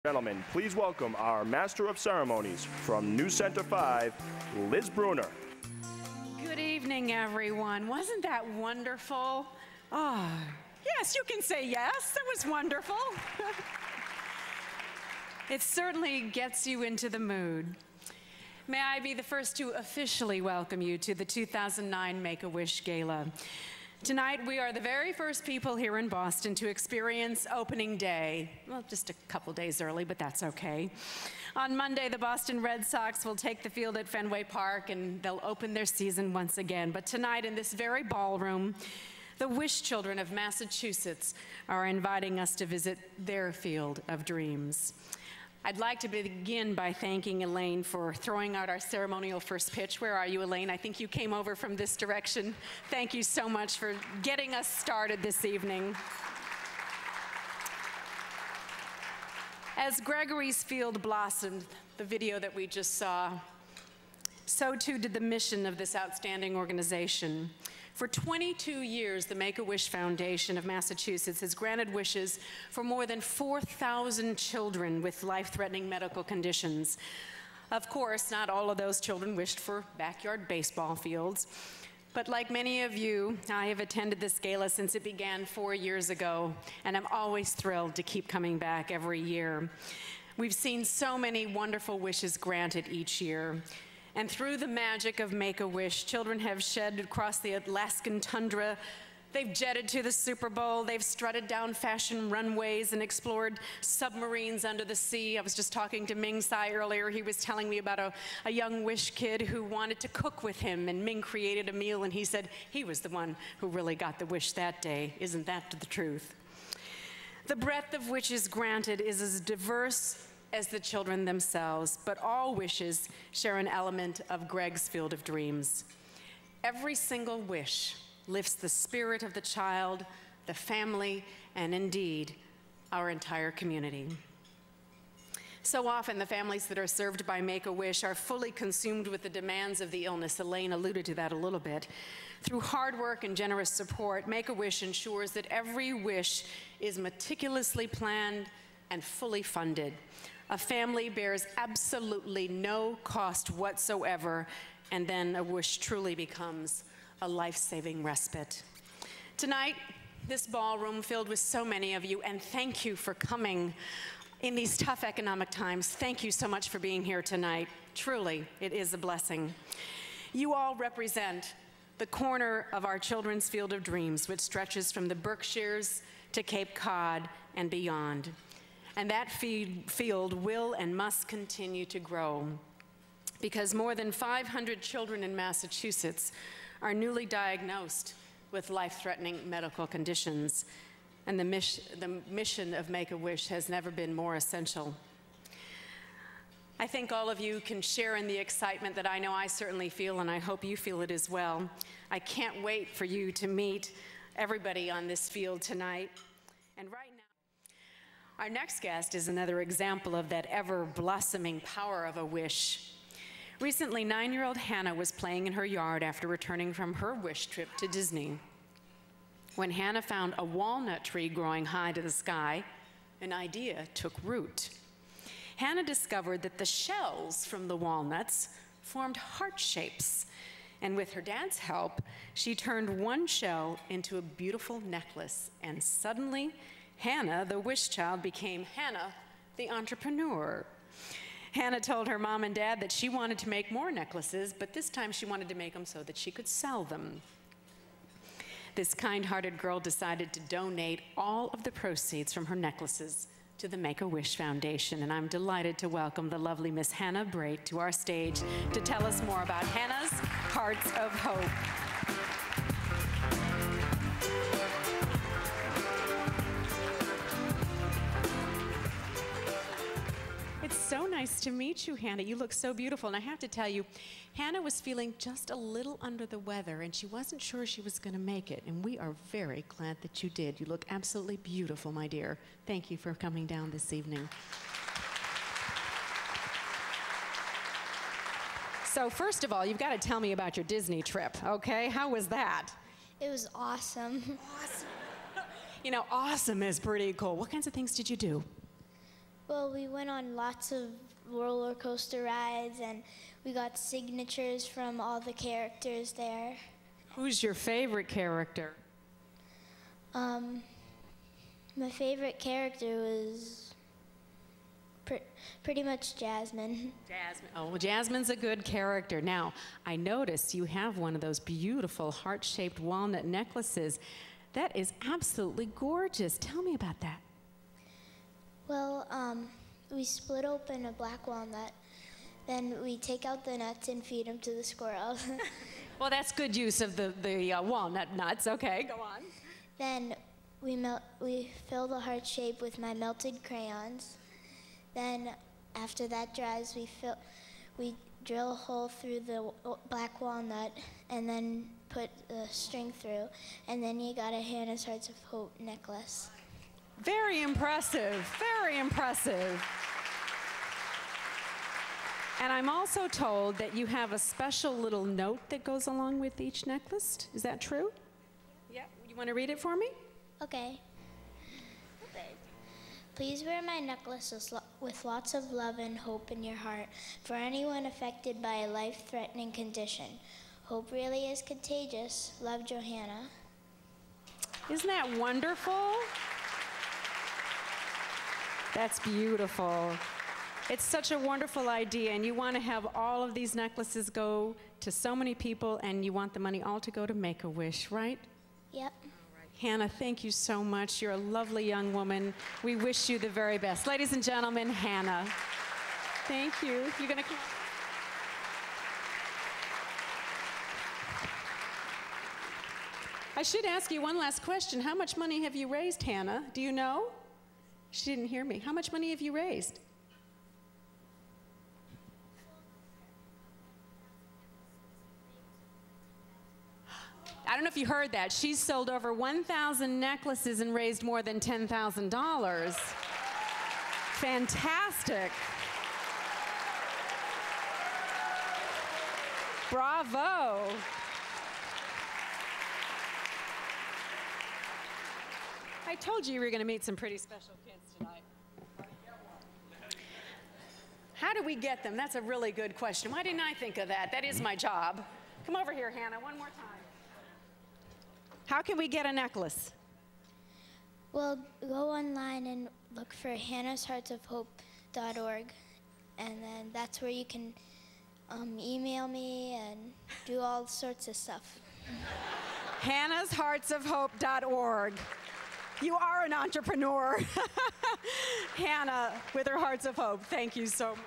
Gentlemen, please welcome our Master of Ceremonies from New Center 5, Liz Bruner. Good evening, everyone. Wasn't that wonderful? Oh, yes, you can say yes. It was wonderful. It certainly gets you into the mood. May I be the first to officially welcome you to the 2009 Make-A-Wish Gala. Tonight, we are the very first people here in Boston to experience opening day. Well, just a couple days early, but that's okay. On Monday, the Boston Red Sox will take the field at Fenway Park, and they'll open their season once again. But tonight, in this very ballroom, the Wish Children of Massachusetts are inviting us to visit their field of dreams. I'd like to begin by thanking Elaine for throwing out our ceremonial first pitch. Where are you, Elaine? I think you came over from this direction. Thank you so much for getting us started this evening. As Gregory's Field blossomed, the video that we just saw, so too did the mission of this outstanding organization. For 22 years, the Make-A-Wish Foundation of Massachusetts has granted wishes for more than 4,000 children with life-threatening medical conditions. Of course, not all of those children wished for backyard baseball fields, but like many of you, I have attended this gala since it began 4 years ago, and I'm always thrilled to keep coming back every year. We've seen so many wonderful wishes granted each year. And through the magic of Make-A-Wish, children have shed across the Alaskan tundra. They've jetted to the Super Bowl. They've strutted down fashion runways and explored submarines under the sea. I was just talking to Ming Tsai earlier. He was telling me about a young Wish kid who wanted to cook with him, and Ming created a meal, and he said he was the one who really got the wish that day. Isn't that the truth? The breadth of wishes granted is as diverse as the children themselves, but all wishes share an element of Greg's Field of Dreams. Every single wish lifts the spirit of the child, the family, and indeed, our entire community. So often, the families that are served by Make-A-Wish are fully consumed with the demands of the illness. Elaine alluded to that a little bit. Through hard work and generous support, Make-A-Wish ensures that every wish is meticulously planned and fully funded. A family bears absolutely no cost whatsoever, and then a wish truly becomes a life-saving respite. Tonight, this ballroom filled with so many of you, and thank you for coming in these tough economic times. Thank you so much for being here tonight. Truly, it is a blessing. You all represent the corner of our children's field of dreams, which stretches from the Berkshires to Cape Cod and beyond. And that field will and must continue to grow, because more than 500 children in Massachusetts are newly diagnosed with life-threatening medical conditions, and the mission of Make-A-Wish has never been more essential. I think all of you can share in the excitement that I know I certainly feel, and I hope you feel it as well. I can't wait for you to meet everybody on this field tonight. And right now, our next guest is another example of that ever-blossoming power of a wish. Recently, 9-year-old Hanna was playing in her yard after returning from her wish trip to Disney. When Hanna found a walnut tree growing high to the sky, an idea took root. Hanna discovered that the shells from the walnuts formed heart shapes, and with her dad's help, she turned one shell into a beautiful necklace, and suddenly, Hanna, the wish child, became Hanna, the entrepreneur. Hanna told her mom and dad that she wanted to make more necklaces, but this time she wanted to make them so that she could sell them. This kind-hearted girl decided to donate all of the proceeds from her necklaces to the Make-A-Wish Foundation, and I'm delighted to welcome the lovely Miss Hanna Brait to our stage to tell us more about Hanna's Hearts of Hope. So nice to meet you, Hanna. You look so beautiful. And I have to tell you, Hanna was feeling just a little under the weather, and she wasn't sure she was going to make it. And we are very glad that you did. You look absolutely beautiful, my dear. Thank you for coming down this evening. So first of all, you've got to tell me about your Disney trip, okay? How was that? It was awesome. Awesome. You know, awesome is pretty cool. What kinds of things did you do? Well, we went on lots of roller coaster rides, and we got signatures from all the characters there. Who's your favorite character? My favorite character was pretty much Jasmine. Jasmine. Oh, well, Jasmine's a good character. Now, I noticed you have one of those beautiful heart-shaped walnut necklaces. That is absolutely gorgeous. Tell me about that. Well, we split open a black walnut, then we take out the nuts and feed them to the squirrels. Well, that's good use of the walnut nuts. Okay, go on. Then we fill the heart shape with my melted crayons. Then after that dries, we drill a hole through the black walnut and then put the string through, and then you got a Hannah's Hearts of Hope necklace. Very impressive, very impressive. And I'm also told that you have a special little note that goes along with each necklace. Is that true? Yeah. You want to read it for me? Okay. Please wear my necklace with lots of love and hope in your heart for anyone affected by a life-threatening condition. Hope really is contagious. Love, Johanna. Isn't that wonderful? That's beautiful. It's such a wonderful idea, and you want to have all of these necklaces go to so many people, and you want the money all to go to Make-A-Wish, right? Yep. Hannah, thank you so much. You're a lovely young woman. We wish you the very best. Ladies and gentlemen, Hanna. Thank you. You're going to come. I should ask you one last question. How much money have you raised, Hanna? Do you know? She didn't hear me. How much money have you raised? I don't know if you heard that. She's sold over 1,000 necklaces and raised more than $10,000. Fantastic. Bravo. I told you were going to meet some pretty special kids tonight. How do we get them? That's a really good question. Why didn't I think of that? That is my job. Come over here, Hanna, one more time. How can we get a necklace? Well, go online and look for hannahsheartsofhope.org, and then that's where you can email me and do all sorts of stuff. hannahsheartsofhope.org. You are an entrepreneur. Hanna with her Hearts of Hope. Thank you so much.